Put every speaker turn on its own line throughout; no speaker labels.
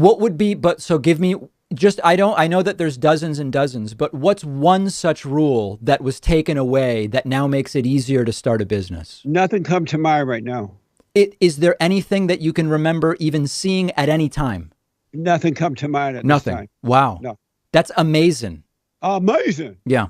What would be, but so give me just, I know that there's dozens and dozens, but what's one such rule that was taken away that now makes it easier to start a business?
Nothing come to mind right now.
Is there anything that you can remember even seeing at any time?
Nothing come to mind at
Nothing.
this time.
Wow.
No.
That's amazing.
Amazing.
Yeah.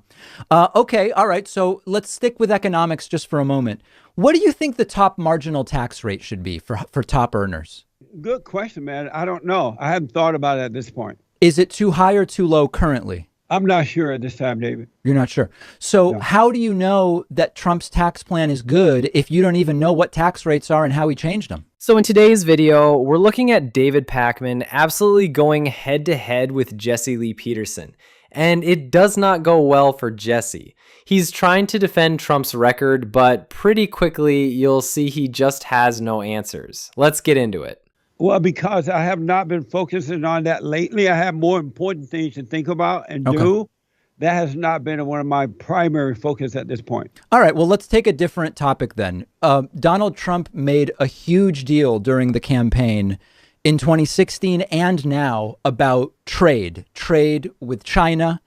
Okay. All right. So let's stick with economics just for a moment. What do you think the top marginal tax rate should be for top earners?
Good question, man. I don't know. I haven't thought about it at this point.
Is it too high or too low currently?
I'm not sure at this time, David.
You're not sure. So
No.
how do you know that Trump's tax plan is good if you don't even know what tax rates are and how he changed them?
So in today's video, we're looking at David Pakman absolutely going head to head with Jesse Lee Peterson. And it does not go well for Jesse. He's trying to defend Trump's record, but pretty quickly you'll see he just has no answers. Let's get into it.
Well, because I have not been focusing on that lately. I have more important things to think about and do. That has not been one of my primary focus at this point.
All right, well, let's take a different topic then. Donald Trump made a huge deal during the campaign in 2016 and now about trade with China,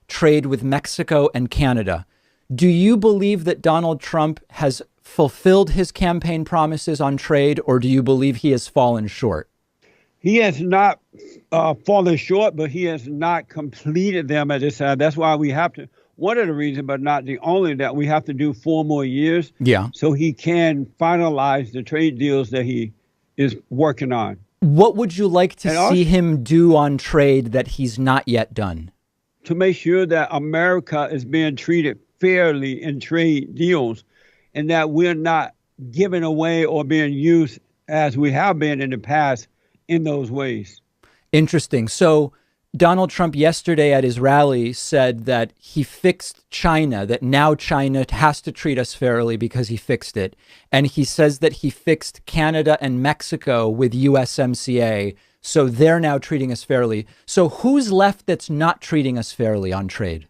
trade with Mexico and Canada. Do you believe that Donald Trump has fulfilled his campaign promises on trade, or do you believe he has fallen short?
He has not fallen short, but he has not completed them at this time. That's why we have to, one of the reasons, but not the only, that we have to do 4 more years.
Yeah.
So he can finalize the trade deals that he is working on.
What would you like to see him do on trade that he's not yet done?
To make sure that America is being treated fairly in trade deals and that we're not giving away or being used as we have been in the past in those ways.
Interesting. So Donald Trump yesterday at his rally said that he fixed China, that now China has to treat us fairly because he fixed it. And he says that he fixed Canada and Mexico with USMCA. So they're now treating us fairly. So who's left that's not treating us fairly on trade?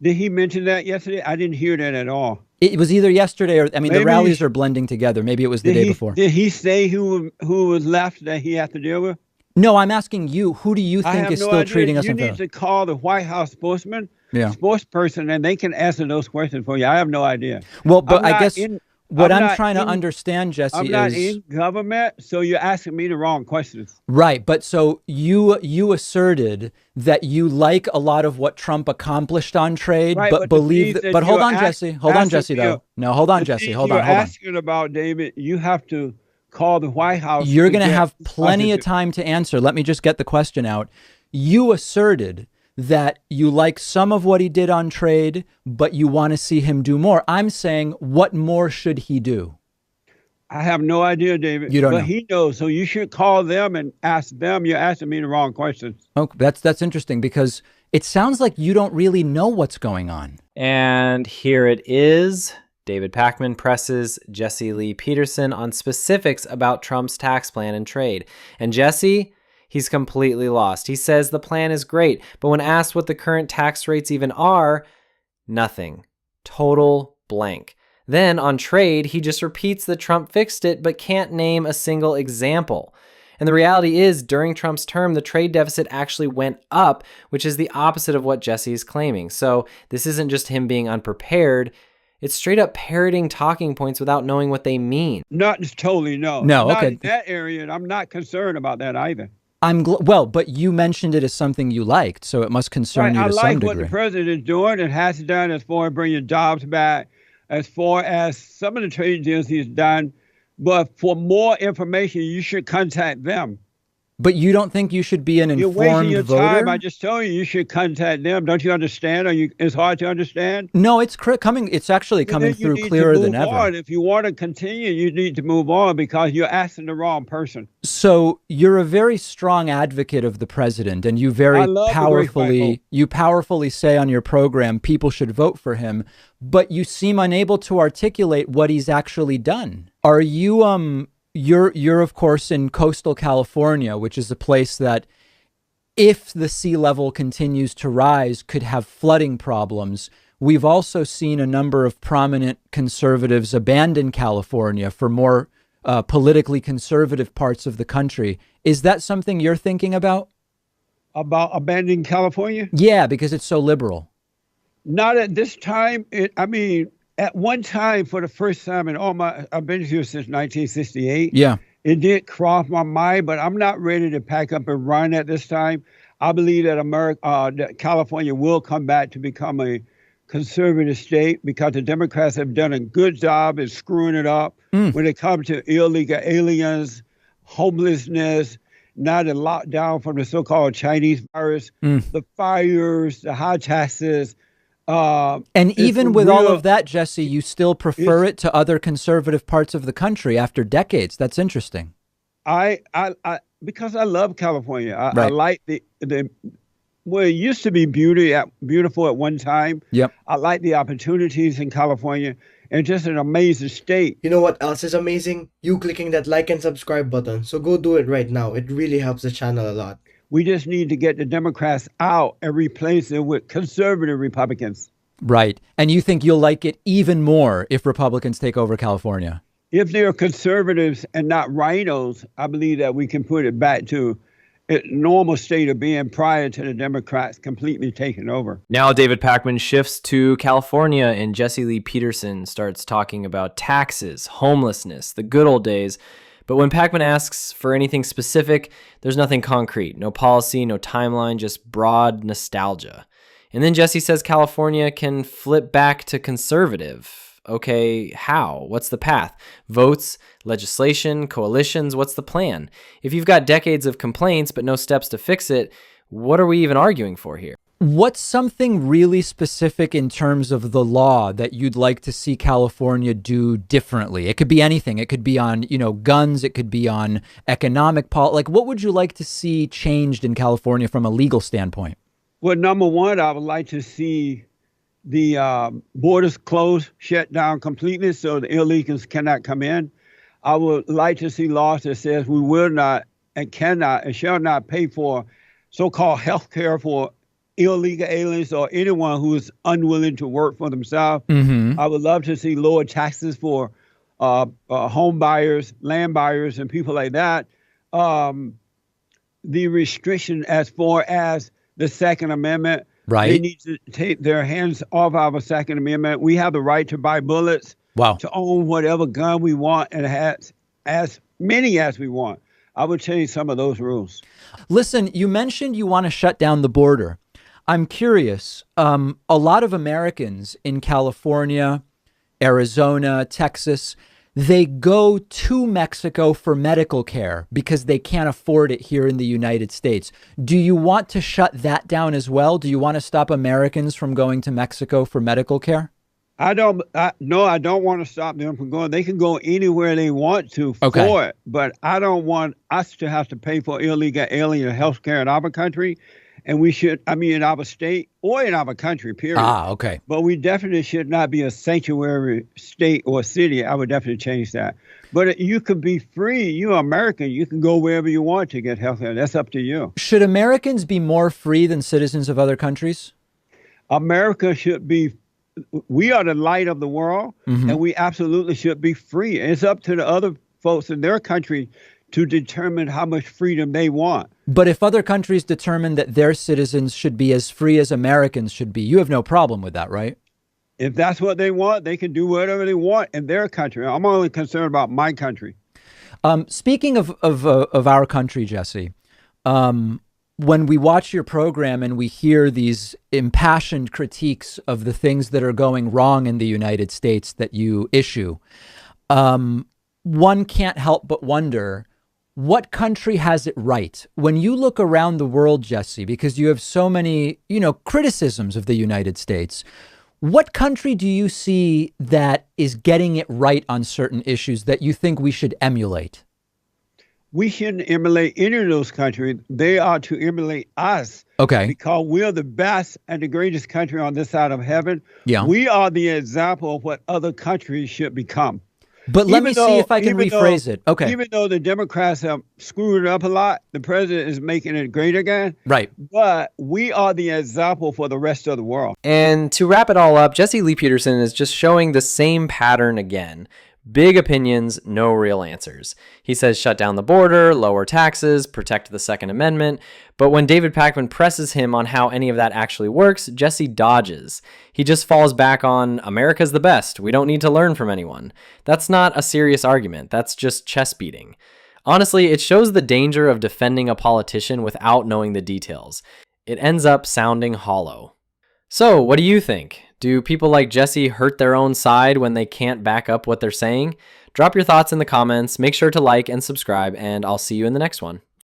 Did he mention that yesterday? I didn't hear that at all.
It was either yesterday or, I mean,
Maybe
the rallies are blending together. Maybe it was the day before.
Did he say who was left that he had to deal with?
No, I'm asking you, who do you think is still treating us unfairly?
You need to call the White House spokesperson, and they can answer those questions for you. I have no idea.
Well, but I guess what I'm trying to understand, Jesse,
I'm not in government, so you're asking me the wrong questions.
Right. But so you asserted that you like a lot of what Trump accomplished on trade,
right,
but believe that. But hold on, Jesse. Hold on, Jesse, though. No, hold on, Jesse. Hold on.
You're asking about, David, you have to call the White House.
You're going to have plenty of time to answer. Let me just get the question out. You asserted that you like some of what he did on trade, but you want to see him do more. I'm saying, what more should he do?
I have no idea, David.
You don't know.
But he knows, so you should call them and ask them. You're asking me the wrong questions.
Oh, that's interesting, because it sounds like you don't really know what's going on.
And here it is. David Pakman presses Jesse Lee Peterson on specifics about Trump's tax plan and trade. And Jesse, he's completely lost. He says the plan is great, but when asked what the current tax rates even are, nothing. Total blank. Then on trade, he just repeats that Trump fixed it, but can't name a single example. And the reality is, during Trump's term, the trade deficit actually went up, which is the opposite of what Jesse is claiming. So this isn't just him being unprepared. It's straight up parroting talking points without knowing what they mean.
Not totally, no.
No,
not
okay.
in that area, and I'm not concerned about that either.
Well, but you mentioned it as something you liked, so it must concern you to some degree.
I like what the president is doing and has done as far as bringing jobs back, as far as some of the trade deals he's done. But for more information, you should contact them.
But you don't think you should be an informed voter?
You're wasting your time. I just told you should contact them. Don't you understand? It's hard to understand?
No, it's actually coming through clearer than ever.
If you want to continue, you need to move on because you're asking the wrong person.
So you're a very strong advocate of the president, and you powerfully say on your program people should vote for him, but you seem unable to articulate what he's actually done. Are you You're of course in coastal California, which is a place that, if the sea level continues to rise, could have flooding problems. We've also seen a number of prominent conservatives abandon California for more politically conservative parts of the country. Is that something you're thinking about?
About abandoning California?
Yeah, because it's so liberal.
Not at this time. At one time, for the first time in I've been here since 1968.
Yeah.
It did cross my mind, but I'm not ready to pack up and run at this time. I believe that that California will come back to become a conservative state because the Democrats have done a good job in screwing it up when it comes to illegal aliens, homelessness, now the lockdown from the so-called Chinese virus, the fires, the high taxes.
And even with all of that, Jesse, you still prefer it to other conservative parts of the country after decades. That's interesting.
Because I love California. I
Right.
like the well, it used to be beautiful at one time.
Yep.
I like the opportunities in California, and just an amazing state.
You know what else is amazing? You clicking that like and subscribe button. So go do it right now. It really helps the channel a lot.
We just need to get the Democrats out and replace them with conservative Republicans.
Right. And you think you'll like it even more if Republicans take over California?
If they're conservatives and not rhinos, I believe that we can put it back to a normal state of being prior to the Democrats completely taking over.
Now David Pakman shifts to California, and Jesse Lee Peterson starts talking about taxes, homelessness, the good old days. But when Pakman asks for anything specific, there's nothing concrete, no policy, no timeline, just broad nostalgia. And then Jesse says California can flip back to conservative. Okay, how? What's the path? Votes, legislation, coalitions, what's the plan? If you've got decades of complaints but no steps to fix it, what are we even arguing for here?
What's something really specific in terms of the law that you'd like to see California do differently? It could be anything. It could be on, guns. It could be on economic policy. Like, what would you like to see changed in California from a legal standpoint?
Well, number one, I would like to see the borders closed, shut down completely so the illegals cannot come in. I would like to see laws that says we will not and cannot and shall not pay for so-called health care for illegal aliens or anyone who is unwilling to work for themselves.
Mm-hmm.
I would love to see lower taxes for home buyers, land buyers, and people like that. The restriction as far as the Second Amendment,
Right.
They need to take their hands off our Second Amendment. We have the right to buy bullets,
Wow.
to own whatever gun we want, and have as many as we want. I would change some of those rules.
Listen, you mentioned you want to shut down the border. I'm curious. A lot of Americans in California, Arizona, Texas, they go to Mexico for medical care because they can't afford it here in the United States. Do you want to shut that down as well? Do you want to stop Americans from going to Mexico for medical care?
I don't want to stop them from going. They can go anywhere they want to for it, but I don't want us to have to pay for illegal alien health care in our country. And we should, in our state or in our country, period.
Okay.
But we definitely should not be a sanctuary state or city. I would definitely change that. But you could be free. You're American. You can go wherever you want to get health care. That's up to you.
Should Americans be more free than citizens of other countries?
America should be, we are the light of the world, and we absolutely should be free. And it's up to the other folks in their country to determine how much freedom they want.
But if other countries determine that their citizens should be as free as Americans should be, you have no problem with that, right?
If that's what they want, they can do whatever they want in their country. I'm only concerned about my country.
Speaking of our country, Jesse, when we watch your program and we hear these impassioned critiques of the things that are going wrong in the United States that you issue, one can't help but wonder, what country has it right? When you look around the world, Jesse, because you have so many, criticisms of the United States, what country do you see that is getting it right on certain issues that you think we should emulate?
We shouldn't emulate any of those countries. They are to emulate us.
Okay.
Because we're the best and the greatest country on this side of heaven.
Yeah.
We are the example of what other countries should become.
But let me see if I can rephrase it. Okay.
Even though the Democrats have screwed it up a lot, the president is making it great again.
Right.
But we are the example for the rest of the world.
And to wrap it all up, Jesse Lee Peterson is just showing the same pattern again. Big opinions, no real answers. He says shut down the border, lower taxes, protect the Second Amendment. But when David Pakman presses him on how any of that actually works, Jesse dodges. He just falls back on America's the best. We don't need to learn from anyone. That's not a serious argument. That's just chest beating. Honestly, it shows the danger of defending a politician without knowing the details. It ends up sounding hollow. So, what do you think? Do people like Jesse hurt their own side when they can't back up what they're saying? Drop your thoughts in the comments, make sure to like and subscribe, and I'll see you in the next one.